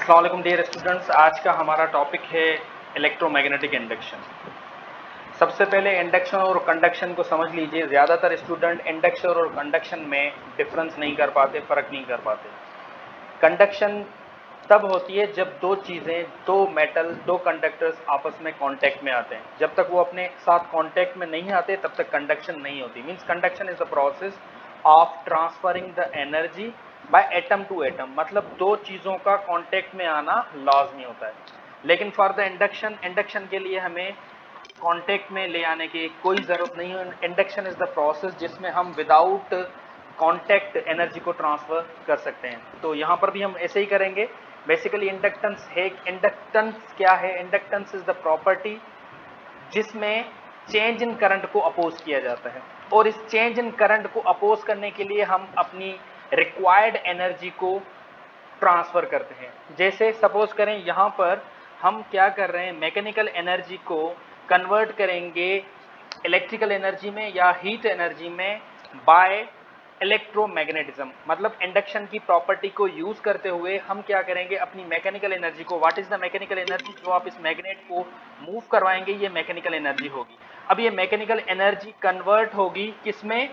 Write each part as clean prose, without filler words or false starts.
अस्सलाम वालेकुम dear students, आज का हमारा टॉपिक है इलेक्ट्रोमैग्नेटिक इंडक्शन। सबसे पहले इंडक्शन और कंडक्शन को समझ लीजिए। ज़्यादातर स्टूडेंट इंडक्शन और कंडक्शन में डिफरेंस नहीं कर पाते, फ़र्क नहीं कर पाते। कंडक्शन तब होती है जब दो चीज़ें, दो मेटल, दो कंडक्टर्स आपस में कांटेक्ट में आते हैं। जब तक वो अपने साथ कांटेक्ट में नहीं आते तब तक कंडक्शन नहीं होती। Means conduction is the process of transferring the energy by atom to atom, मतलब दो चीज़ों का कांटेक्ट में आना लाजमी होता है। लेकिन फॉर द इंडक्शन के लिए हमें कांटेक्ट में ले आने की कोई ज़रूरत नहीं है। इंडक्शन इज द प्रोसेस जिसमें हम विदाउट कांटेक्ट एनर्जी को ट्रांसफर कर सकते हैं। तो यहाँ पर भी हम ऐसे ही करेंगे। बेसिकली इंडक्टेंस है, इंडक्टेंस क्या है? इंडक्टेंस इज द प्रॉपर्टी जिसमें चेंज इन करंट को अपोज किया जाता है, और इस चेंज इन करंट को अपोज करने के लिए हम अपनी रिक्वायर्ड एनर्जी को ट्रांसफर करते हैं। जैसे सपोज करें यहाँ पर हम क्या कर रहे हैं, मैकेनिकल एनर्जी को कन्वर्ट करेंगे इलेक्ट्रिकल एनर्जी में या हीट एनर्जी में बाय इलेक्ट्रोमैग्नेटिज्म। मतलब इंडक्शन की प्रॉपर्टी को यूज करते हुए हम क्या करेंगे, अपनी मैकेनिकल एनर्जी को, what is the mechanical energy, जो आप इस मैग्नेट को मूव करवाएंगे ये मैकेनिकल एनर्जी होगी। अब ये मैकेनिकल एनर्जी कन्वर्ट होगी किसमें,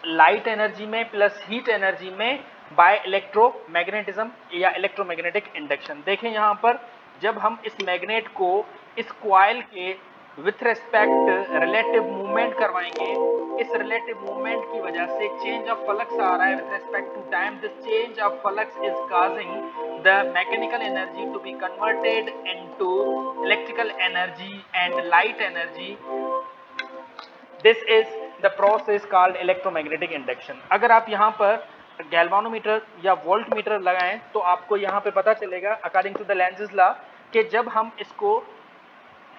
लाइट एनर्जी में प्लस हीट एनर्जी में बाय इलेक्ट्रोमैग्नेटिज्म या इलेक्ट्रोमैग्नेटिक इंडक्शन। देखें यहाँ पर जब हम इस मैग्नेट को इस कॉइल के विथ रेस्पेक्ट रिलेटिव मूवमेंट करवाएंगे, इस रिलेटिव मूवमेंट की वजह से चेंज ऑफ फ्लक्स आ रहा है with respect to time. This change of flux is causing the mechanical energy to be converted into electrical energy and light energy. This is the process called electromagnetic induction. अगर आप यहाँ पर galvanometer या volt meter लगाएं तो आपको यहाँ पे पता चलेगा अकॉर्डिंग टू द लेंज़ेस लॉ कि जब हम इसको,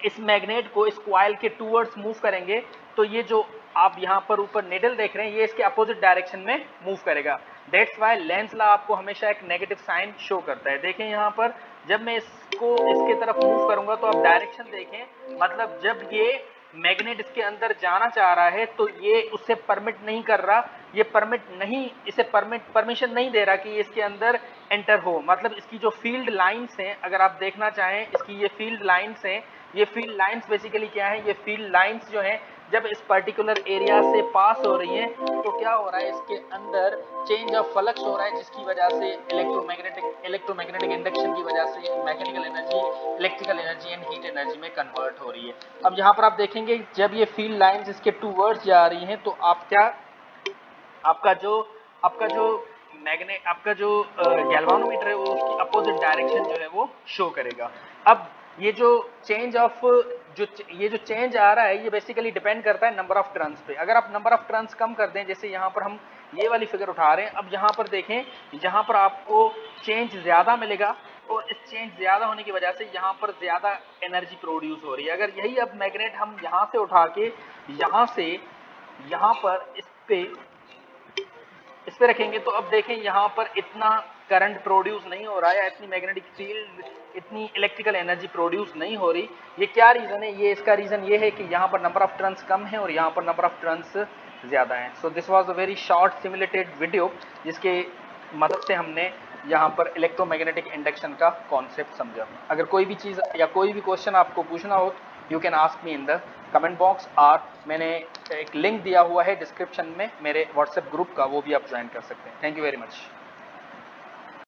इस मैग्नेट को इस कॉइल के टूवर्ड्स मूव करेंगे तो ये जो आप यहाँ पर ऊपर निडल देख रहे हैं ये इसके अपोजिट डायरेक्शन में मूव करेगा। दैट्स वाई लेंस लॉ आपको हमेशा एक नेगेटिव साइन शो करता है। देखें यहाँ पर जब मैं इसको इसके तरफ मूव करूंगा तो आप डायरेक्शन देखें, मतलब जब ये मैग्नेट इसके अंदर जाना चाह रहा है तो ये उससे परमिट नहीं कर रहा, ये परमिट नहीं, इसे परमिशन नहीं दे रहा कि ये इसके अंदर एंटर हो। मतलब इसकी जो फील्ड लाइंस हैं, अगर आप देखना चाहें इसकी ये फील्ड लाइंस हैं, ये फील्ड लाइंस बेसिकली क्या है, ये फील्ड लाइंस जो हैं जब इस पर्टिकुलर एरिया से पास हो रही हैं तो क्या हो रहा है, इसके अंदर चेंज ऑफ फ्लक्स हो रहा है जिसकी वजह से इलेक्ट्रोमैग्नेटिक इंडक्शन की वजह से mechanical energy electrical energy and heat energy में कन्वर्ट हो रही है। अब यहाँ पर आप देखेंगे जब ये फील्ड लाइंस इसके टूवर्ड्स जा रही हैं तो आप क्या, आपका जो मैग्नेट, आपका जो गैल्वानोमीटर है वो उसकी अपोजिट डायरेक्शन जो है वो शो करेगा। अब ये जो चेंज ऑफ ये जो चेंज आ रहा है ये बेसिकली डिपेंड करता है नंबर ऑफ टर्न्स पे। अगर आप नंबर ऑफ टर्न्स कम कर दें, जैसे यहाँ पर हम ये वाली फिगर उठा रहे हैं, अब यहाँ पर देखें यहाँ पर आपको चेंज ज़्यादा मिलेगा और इस चेंज ज़्यादा होने की वजह से यहाँ पर ज़्यादा एनर्जी प्रोड्यूस हो रही है। अगर यही अब मैग्नेट हम यहाँ से उठा के यहाँ से यहाँ पर इस पे रखेंगे तो अब देखें यहाँ पर इतना करंट प्रोड्यूस नहीं हो रहा है, इतनी मैग्नेटिक फील्ड, इतनी इलेक्ट्रिकल एनर्जी प्रोड्यूस नहीं हो रही। ये क्या रीज़न है? ये इसका रीज़न ये है कि यहाँ पर नंबर ऑफ टर्न्स कम है और यहाँ पर नंबर ऑफ टर्न्स ज़्यादा हैं। So this was a very short simulated video जिसके मदद से हमने यहाँ पर इलेक्ट्रोमैग्नेटिक इंडक्शन का कॉन्सेप्ट समझा। अगर कोई भी चीज़ या कोई भी क्वेश्चन आपको पूछना हो you can ask me in the comment box, और मैंने एक लिंक दिया हुआ है डिस्क्रिप्शन में मेरे व्हाट्सएप ग्रुप का, वो भी आप ज्वाइन कर सकते हैं। Thank you very much.